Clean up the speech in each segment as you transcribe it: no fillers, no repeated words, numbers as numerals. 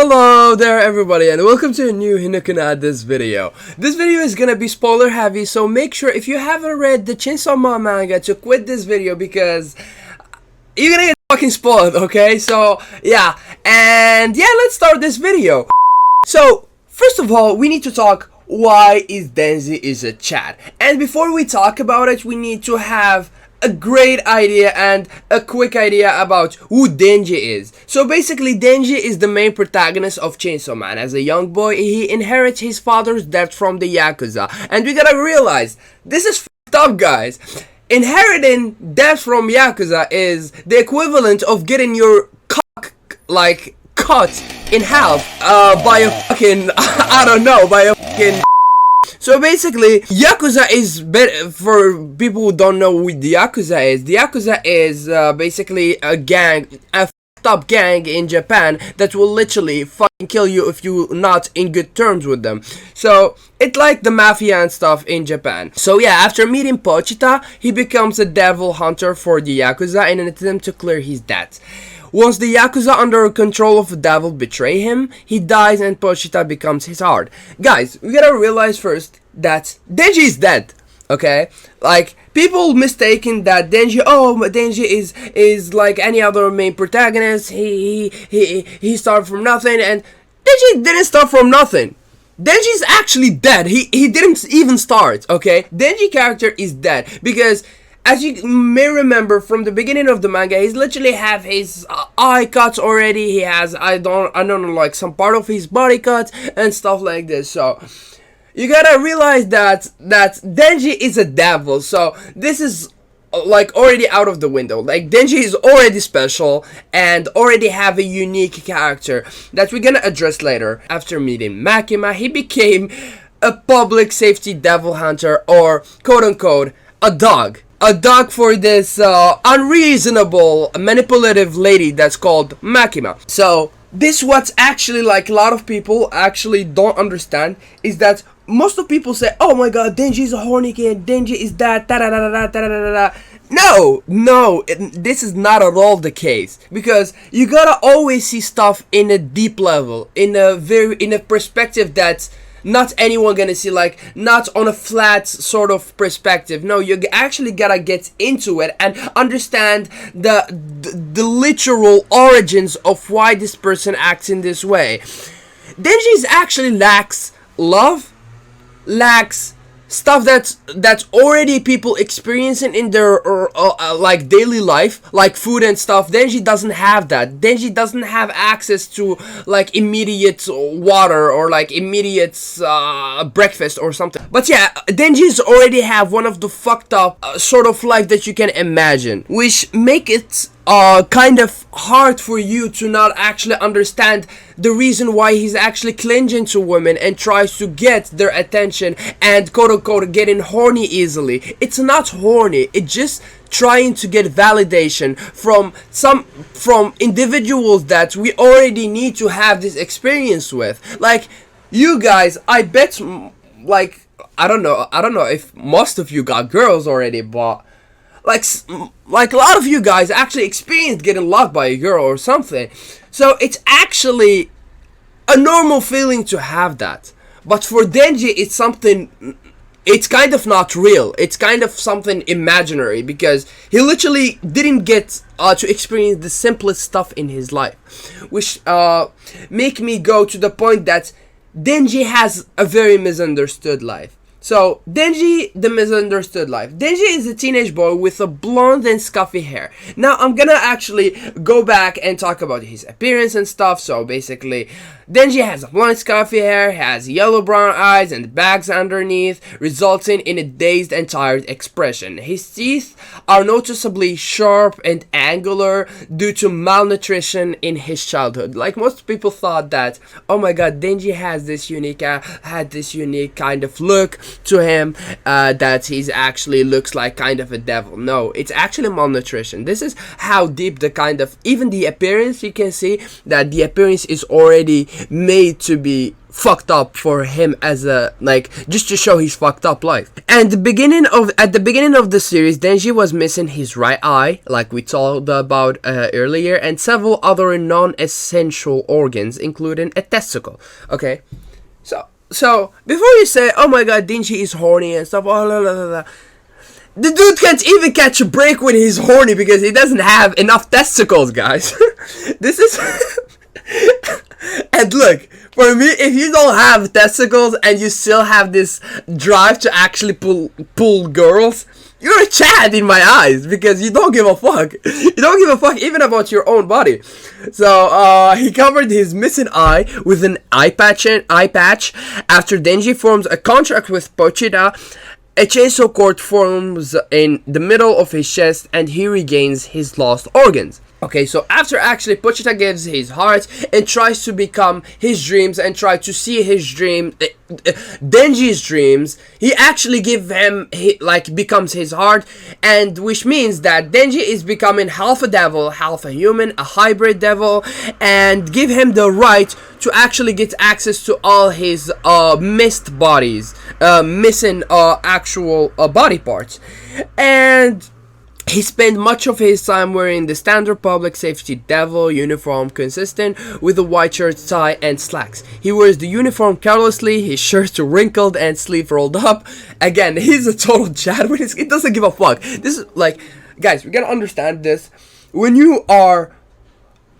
Hello there everybody and welcome to a new Hinikuna this video. This video is gonna be spoiler heavy, so make sure if you haven't read the Chainsaw Man manga to quit this video because you're gonna get fucking spoiled, okay? So yeah, and yeah, let's start this video. So first of all, we need to talk why is Denji is a Chad. And before we talk about it, we need to have a great idea and a quick idea about who Denji is. So basically, Denji is the main protagonist of Chainsaw Man. As a young boy, he inherits his father's debt from the Yakuza. And we gotta realize, this is f***ed up, guys. Inheriting debt from Yakuza is the equivalent of getting your cock, like, cut in half by a fucking, I don't know, by a fucking... So basically, Yakuza is better. For people who don't know what the Yakuza is basically a gang, a f***ed up gang in Japan that will literally fucking kill you if you're not in good terms with them. So it's like the mafia and stuff in Japan. So yeah, after meeting Pochita, he becomes a devil hunter for the Yakuza in an attempt to clear his debts. Once the Yakuza under control of the devil betray him, he dies and Pochita becomes his heart. Guys, we gotta realize first that Denji is dead, okay? Like, people mistaking that Denji, Denji is like any other main protagonist, he started from nothing, and Denji didn't start from nothing. Denji's actually dead. He didn't even start, okay? Denji character is dead because, as you may remember from the beginning of the manga, he's literally have his eye cuts already. He has I don't know, like some part of his body cut and stuff like this. So you gotta realize that Denji is a devil. So this is like already out of the window. Like, Denji is already special and already have a unique character that we're gonna address later. After meeting Makima, he became a public safety devil hunter, or quote unquote a dog. A dog for this unreasonable, manipulative lady that's called Makima. So this what's actually, like, a lot of people actually don't understand is that most of people say, oh my god, Denji is a horny kid, Denji is that, da da da da da da da da. No, this is not at all the case, because you gotta always see stuff in a deep level, in a perspective that's not anyone gonna see, like, not on a flat sort of perspective. No, you actually gotta get into it and understand the literal origins of why this person acts in this way. Denji actually lacks love, lacks stuff that's already people experiencing in their like daily life, like food and stuff. Denji doesn't have that. Denji doesn't have access to like immediate water or like immediate breakfast or something. But yeah, Denji's already have one of the fucked up sort of life that you can imagine, which make it kind of hard for you to not actually understand the reason why he's actually clinging to women and tries to get their attention and quote unquote getting horny easily. It's not horny, it's just trying to get validation from individuals that we already need to have this experience with. Like, you guys, I bet, like, I don't know if most of you got girls already, but like a lot of you guys actually experienced getting locked by a girl or something. So it's actually a normal feeling to have that. But for Denji, it's something, it's kind of not real. It's kind of something imaginary because he literally didn't get to experience the simplest stuff in his life. Which make me go to the point that Denji has a very misunderstood life. So, Denji, the misunderstood life. Denji is a teenage boy with a blonde and scuffy hair. Now, I'm gonna actually go back and talk about his appearance and stuff. So, basically, Denji has a blonde scuffy hair, has yellow-brown eyes and bags underneath, resulting in a dazed and tired expression. His teeth are noticeably sharp and angular due to malnutrition in his childhood. Like, most people thought that, oh my god, Denji has this unique, had this unique kind of look, to him that he's actually looks like kind of a devil. No, it's actually malnutrition. This is how deep the kind of, even the appearance, you can see that the appearance is already made to be fucked up for him as a, like, just to show his fucked up life. And at the beginning of the series, Denji was missing his right eye, like we talked about earlier, and several other non-essential organs, including a testicle. Okay, so before you say, oh my god, Denji is horny and stuff, oh la la la la, the dude can't even catch a break when he's horny because he doesn't have enough testicles, guys. This is and look, for me, if you don't have testicles and you still have this drive to actually pull girls, you're a Chad in my eyes, because you don't give a fuck. You don't give a fuck even about your own body. So he covered his missing eye with an eye patch after Denji forms a contract with Pochita. A chainsaw cord forms in the middle of his chest and he regains his lost organs. Okay, so after actually Pochita gives his heart and tries to become his dreams and try to see his dream, Denji's dreams, he actually becomes his heart, and which means that Denji is becoming half a devil, half a human, a hybrid devil, and give him the right to actually get access to all his missing actual body parts. And he spent much of his time wearing the standard public safety devil uniform consistent with a white shirt, tie, and slacks. He wears the uniform carelessly, his shirt wrinkled and sleeve rolled up. Again, he's a total Chad with his, he doesn't give a fuck. This is like, guys, we gotta understand this. When you are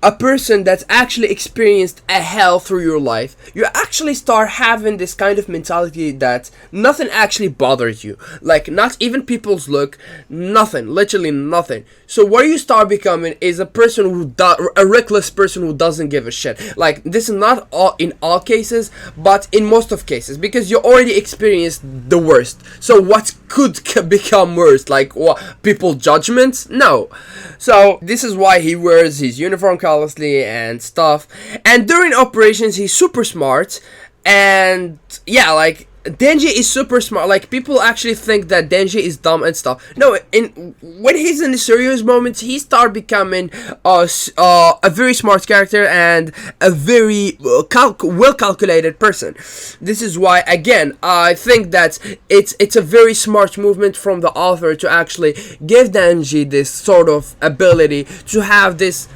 a person that's actually experienced a hell through your life, you actually start having this kind of mentality that nothing actually bothers you. Like, not even people's look, nothing, literally nothing. So what you start becoming is a person a reckless person who doesn't give a shit. Like, this is not in all cases, but in most of cases, because you already experienced the worst. So what could become worse? Like, what, people judgments? No. So this is why he wears his uniform callously and stuff. And during operations, he's super smart. And yeah, like, Denji is super smart. Like, people actually think that Denji is dumb and stuff. No, when he's in the serious moments, he start becoming a very smart character and a very well calculated person. This is why, again, I think that it's a very smart movement from the author to actually give Denji this sort of ability to have this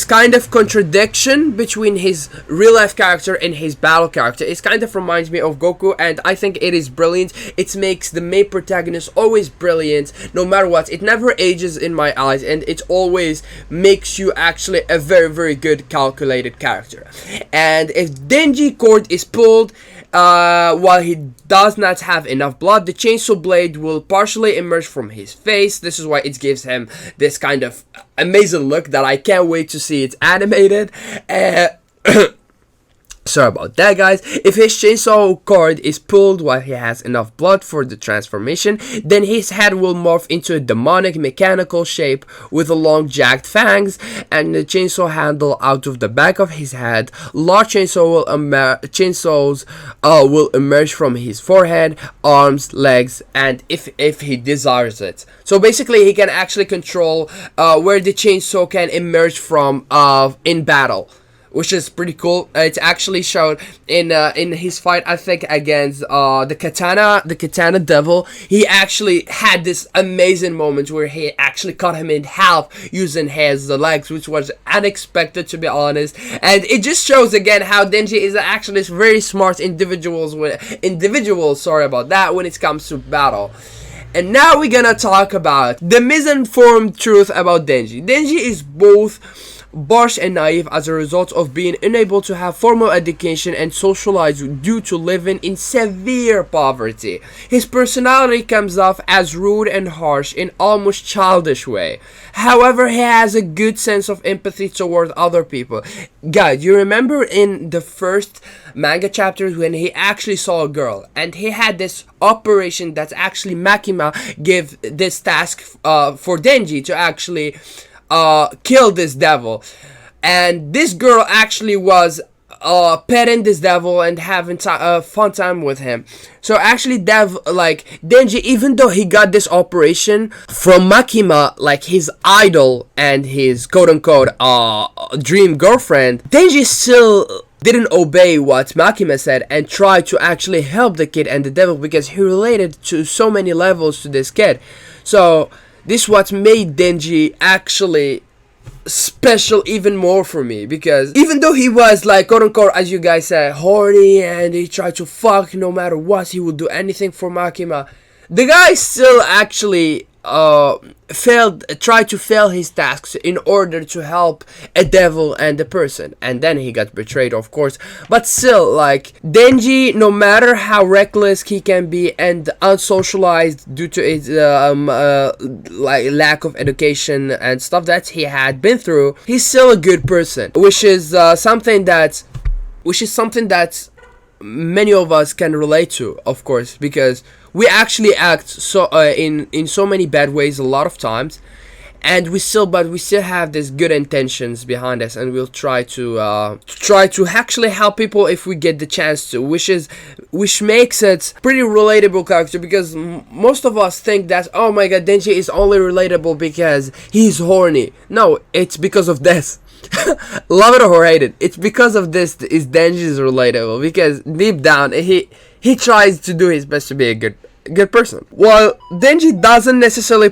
kind of contradiction between his real life character and his battle character. It kind of reminds me of Goku, and I think it is brilliant. It makes the main protagonist always brilliant, no matter what. It never ages in my eyes, and it always makes you actually a very, very good calculated character. And if Denji cord is pulled, while he does not have enough blood, the chainsaw blade will partially emerge from his face. This is why it gives him this kind of amazing look that I can't wait to see it animated. Sorry about that, guys. If his chainsaw cord is pulled while he has enough blood for the transformation, then his head will morph into a demonic mechanical shape with a long jagged fangs and the chainsaw handle out of the back of his head. Large chainsaws will emerge from his forehead, arms, legs, and if he desires it. So basically, he can actually control where the chainsaw can emerge from in battle, which is pretty cool. It's actually shown in his fight, I think, against the Katana Devil. He actually had this amazing moment where he actually cut him in half using his legs, which was unexpected, to be honest. And it just shows again how Denji is actually very smart individual. Sorry about that, when it comes to battle. And now we're gonna talk about the misinformed truth about Denji. Denji is both harsh and naive as a result of being unable to have formal education and socialize due to living in severe poverty. His personality comes off as rude and harsh in almost childish way. However, he has a good sense of empathy toward other people. Guys, you remember in the first manga chapters when he actually saw a girl and he had this operation that actually Makima gave this task for Denji to actually kill this devil, and this girl actually was petting this devil and having fun time with him. So actually Denji, even though he got this operation from Makima, like his idol and his quote-unquote dream girlfriend, Denji still didn't obey what Makima said and tried to actually help the kid and the devil, because he related to so many levels to this kid. So this what made Denji actually special even more for me, because even though he was like quote unquote, as you guys said, horny and he tried to fuck no matter what, he would do anything for Makima, the guy still actually tried to fail his tasks in order to help a devil and a person, and then he got betrayed, of course. But still, like, Denji, no matter how reckless he can be and unsocialized due to his like lack of education and stuff that he had been through, he's still a good person, which is something that many of us can relate to, of course, because we actually act so in so many bad ways a lot of times, and we still have these good intentions behind us, and we'll try to actually help people if we get the chance to, which makes it pretty relatable character, because most of us think that, oh my god, Denji is only relatable because he's horny. No, it's because of this. Love it or hate it, it's because of this is Denji's relatable, because deep down he tries to do his best to be a good person. While Denji doesn't necessarily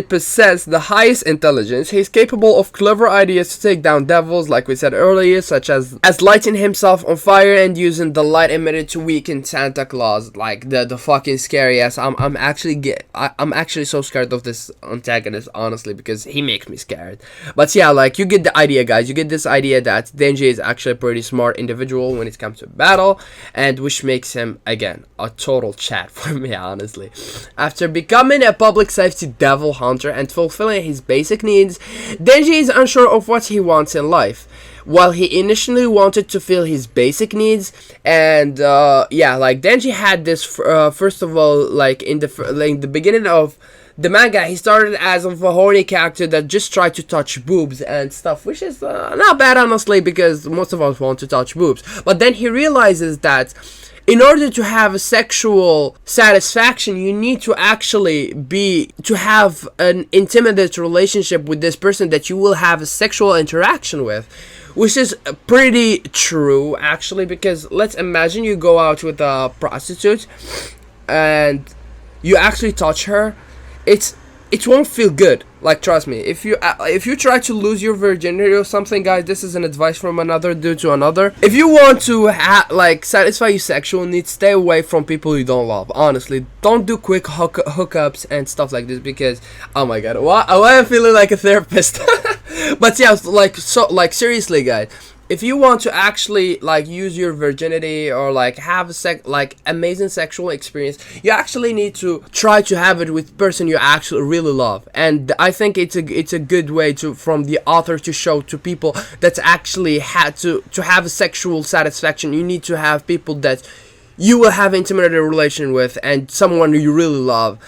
possess the highest intelligence, he's capable of clever ideas to take down devils, like we said earlier, such as lighting himself on fire and using the light emitted to weaken Santa Claus, like the fucking scary ass. I'm actually so scared of this antagonist, honestly, because he makes me scared. But yeah, like, you get the idea, guys. You get this idea that Denji is actually a pretty smart individual when it comes to battle, and which makes him, again, a total chat for me, honestly. After becoming a public safety devil hunter and fulfilling his basic needs, Denji is unsure of what he wants in life. While he initially wanted to fill his basic needs, and yeah, like, Denji had this first of all, like, in the beginning of the manga, he started as a horny character that just tried to touch boobs and stuff, which is not bad, honestly, because most of us want to touch boobs. But then he realizes that in order to have a sexual satisfaction, you need to actually have an intimate relationship with this person that you will have a sexual interaction with, which is pretty true, actually, because let's imagine you go out with a prostitute and you actually touch her. It won't feel good. Like, trust me, if you try to lose your virginity or something, guys, this is an advice from another dude to another. If you want to satisfy your sexual needs, stay away from people you don't love. Honestly, don't do quick hookups and stuff like this, because, oh my god, why am I feeling like a therapist? But yeah, seriously, guys, if you want to actually, like, use your virginity or, like, have a amazing sexual experience, you actually need to try to have it with person you actually really love. And I think it's a good way from the author to show to people that actually had to have a sexual satisfaction. You need to have people that you will have intimate relation with and someone you really love.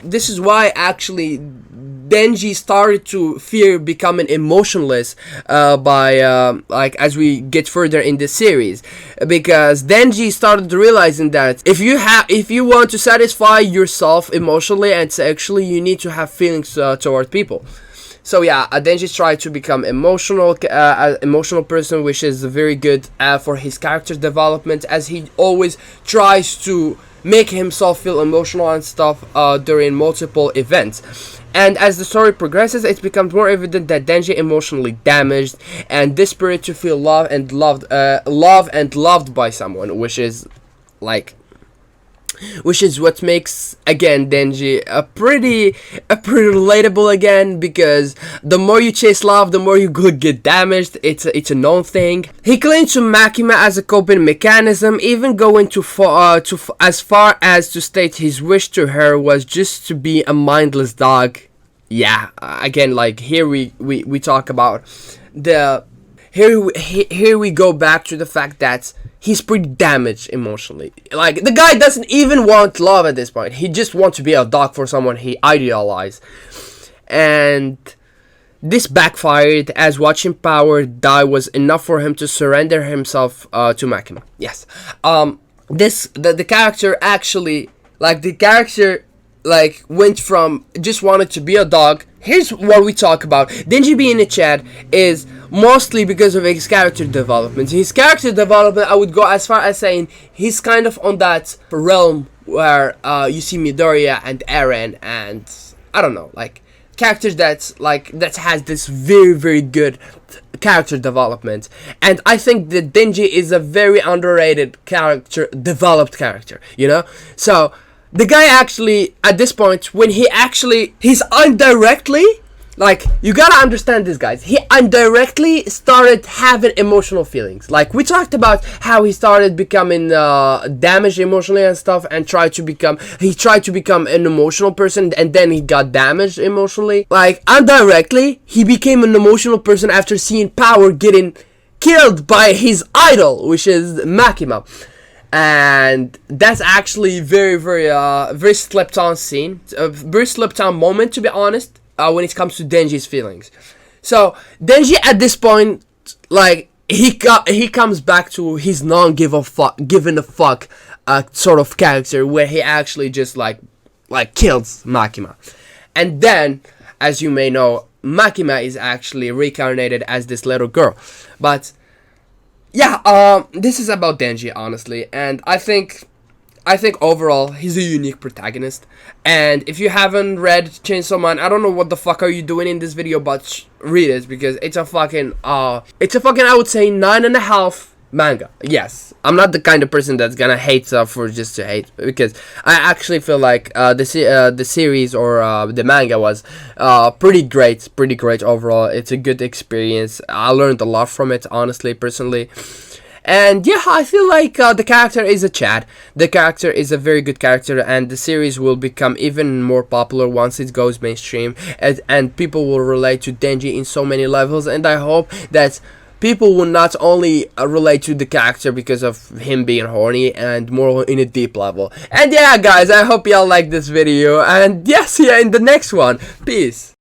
This is why actually Denji started to fear becoming emotionless as we get further in the series, because Denji started realizing that if you want to satisfy yourself emotionally and sexually, you need to have feelings toward people. So yeah, Denji tried to become emotional person, which is very good for his character development, as he always tries to make himself feel emotional and stuff during multiple events. And as the story progresses, it becomes more evident that Denji emotionally damaged and desperate to feel loved and loved by someone, which is what makes, again, Denji a pretty relatable, again, because the more you chase love, the more you could get damaged. It's a known thing. He claims to Makima as a coping mechanism, even going as far as to state his wish to her was just to be a mindless dog. Yeah, again, like, here we talk about here we go back to the fact that he's pretty damaged emotionally. Like, the guy doesn't even want love at this point. He just wants to be a dog for someone he idealized. And this backfired, as watching Power die was enough for him to surrender himself to Makima. Yes. The character actually, the character went from just wanted to be a dog. Here's what we talk about. Denji being a Chad is mostly because of his character development. His character development, I would go as far as saying he's kind of on that realm where you see Midoriya and Eren and I don't know, characters that has this very, very good character development. And I think that Denji is a very underrated developed character, you know? So the guy actually, at this point, when he's indirectly, you gotta understand this, guys. He indirectly started having emotional feelings. We talked about how he started becoming damaged emotionally and stuff, and he tried to become an emotional person, and then he got damaged emotionally. Indirectly, he became an emotional person after seeing Power getting killed by his idol, which is Makima. And that's actually very, very, very slept on scene, a very slept on moment, to be honest, when it comes to Denji's feelings. So Denji at this point, he comes back to his giving a fuck sort of character, where he actually just kills Makima. And then, as you may know, Makima is actually reincarnated as this little girl. But yeah, this is about Denji, honestly, and I think overall he's a unique protagonist. And if you haven't read Chainsaw Man, I don't know what the fuck are you doing in this video, but read it, because it's a fucking I would say 9.5 manga. Yes, I'm not the kind of person that's gonna hate stuff for just to hate, because I actually feel like the series or the manga was pretty great overall. It's a good experience. I learned a lot from it, honestly, personally. And yeah, I feel like the character is a Chad. The character is a very good character, and the series will become even more popular once it goes mainstream, and people will relate to Denji in so many levels. And I hope that people will not only relate to the character because of him being horny, and more in a deep level. And yeah, guys, I hope y'all like this video, and yeah, see ya in the next one. Peace.